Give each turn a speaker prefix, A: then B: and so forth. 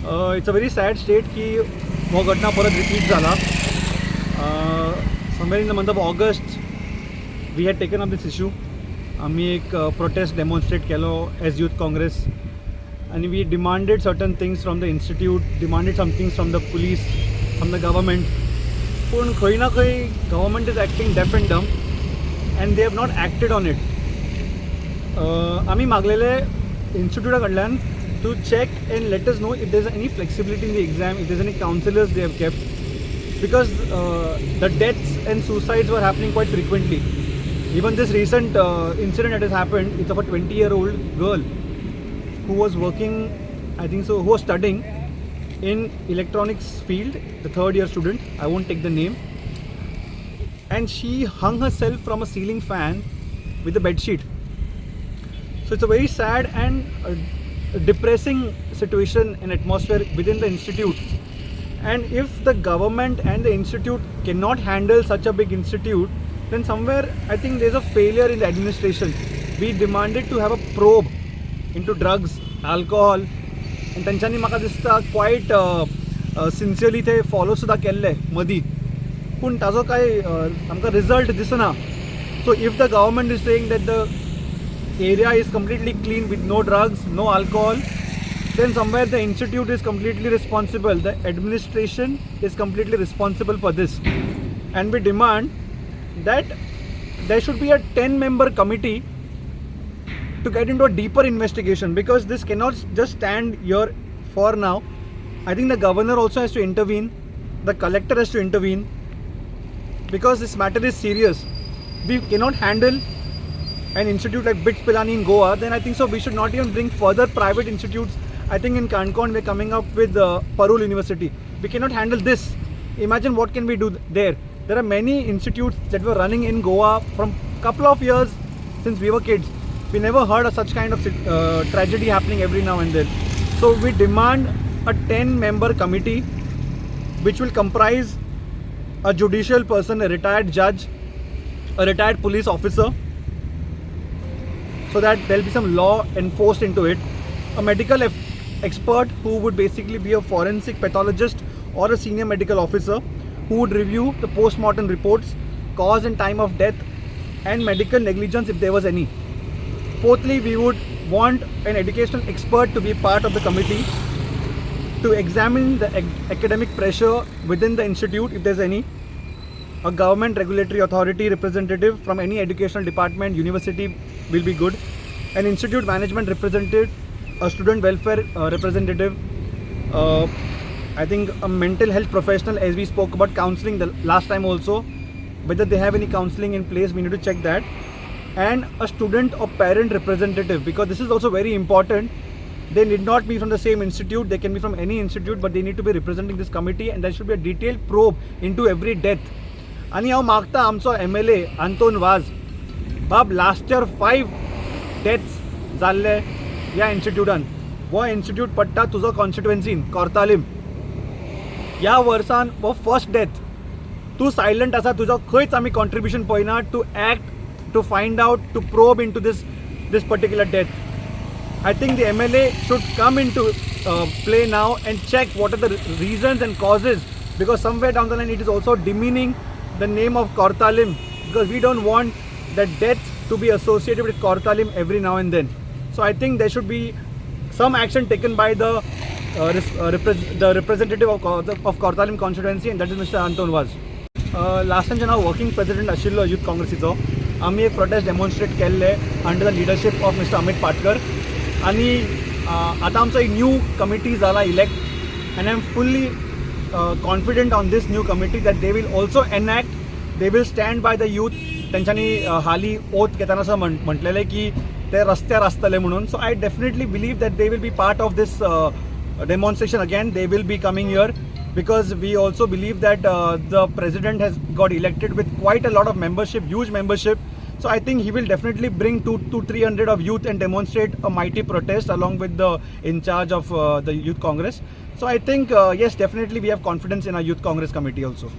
A: It's a very sad state की हो घटना परत रिपीट झाला. Somewhere in the month of August we had taken up this issue. आम्ही एक प्रोटेस्ट डेमॉन्स्ट्रेट केलो एज यूथ काँग्रेस आणि we demanded certain things from the institute, demanded some things from the police, from the government. पूण खंय ना खंय government is acting deaf and dumb and they have not acted on it. आम्ही मागलेले इन्स्टिट्यूटा कडल्यान to check and let us know if there's any flexibility in the exam, if there's any counselors they have kept, because the deaths and suicides were happening quite frequently. Even this recent incident that has happened, it's of a 20-year-old girl who was working, I think so, who was studying in electronics field, the third year student, I won't take the name, and she hung herself from a ceiling fan with a bed sheet. So it's a very sad and depressing situation and atmosphere within the institute, and if the government and the institute cannot handle such a big institute, then somewhere I think there's a failure in the administration. We demanded to have a probe into drugs, alcohol, and त्यांच्यानी म्हाका दिसता quite sincerely ते follow सुद्धा केल्ले मदीं, पूण ताजो काय आमकां रिजल्ट दिसना. So if the government is saying that the area is completely clean with no drugs, no alcohol, then somewhere the institute is completely responsible, the administration is completely responsible for this. And we demand that there should be a 10-member committee to get into a deeper investigation, because this cannot just stand here for now. I think the governor also has to intervene, the collector has to intervene, because this matter is serious. We cannot handle an institute like BITS Pilani in Goa, then I think so we should not even bring further private institutes. I think in Concon we're coming up with Parul University. We cannot handle this. Imagine what can we do there. There are many institutes that were running in Goa from couple of years since we were kids. We never heard of such kind of tragedy happening every now and then. So we demand a 10-member committee which will comprise a judicial person, a retired judge, a retired police officer, so that there will be some law enforced into it, a medical expert who would basically be a forensic pathologist or a senior medical officer who would review the post-mortem reports, cause and time of death, and medical negligence if there was any. Fourthly, we would want an educational expert to be part of the committee to examine the academic pressure within the institute if there's any. A government regulatory authority representative from any educational department, university will be good. An institute management representative, a student welfare representative, I think a mental health professional, as we spoke about counseling the last time also, whether they have any counseling in place, we need to check that. And a student or parent representative, because this is also very important. They need not be from the same institute, they can be from any institute, but they need to be representing this committee, and there should be a detailed probe into every death. आणि हांव मागता आमचो MLA Anton was, बाब last year 5 deaths जाल्ले ह्या इन्स्टिट्यूटान. हो institute पडटा तुजो कॉन्स्टिट्युएन्सीन कोर्तालीम. ह्या वर्सान हो फर्स्ट डेथ. तूं सायलंट आसा, तुजो खंयच आमी कॉन्ट्रिब्युशन पळयना to act, to find out, to probe into this particular death. I think the MLA should come into play now and check what are the reasons and causes, because somewhere down the line it is also demeaning the name of Kortalim, because we don't want that deaths to be associated with Kortalim every now and then. So I think there should be some action taken by the representative of Kortalim constituency, and that is Mr. Anton Vaz. Last time जेन्ना working president आशिल्लो youth काँग्रेसीचो, आमी एक protest demonstrate केल्ले under the leadership of mister Amit Patkar. आणि आतां आमचो एक new committee जाला elect, and I'm fully confident on this new committee that they will also enact, they will stand by the youth. त्यांच्यानी हाली ओथ घेताना असं म्हटलेलं की ते रस्त्यार आसतले म्हणून. So I definitely believe that they will be part of this demonstration again. They will be coming here because we also believe that the president has got elected with quite a lot of membership, huge membership. So I think he will definitely bring 200-300 of youth and demonstrate a mighty protest along with the in charge of the Youth Congress. So I think yes, definitely we have confidence in our Youth Congress committee also.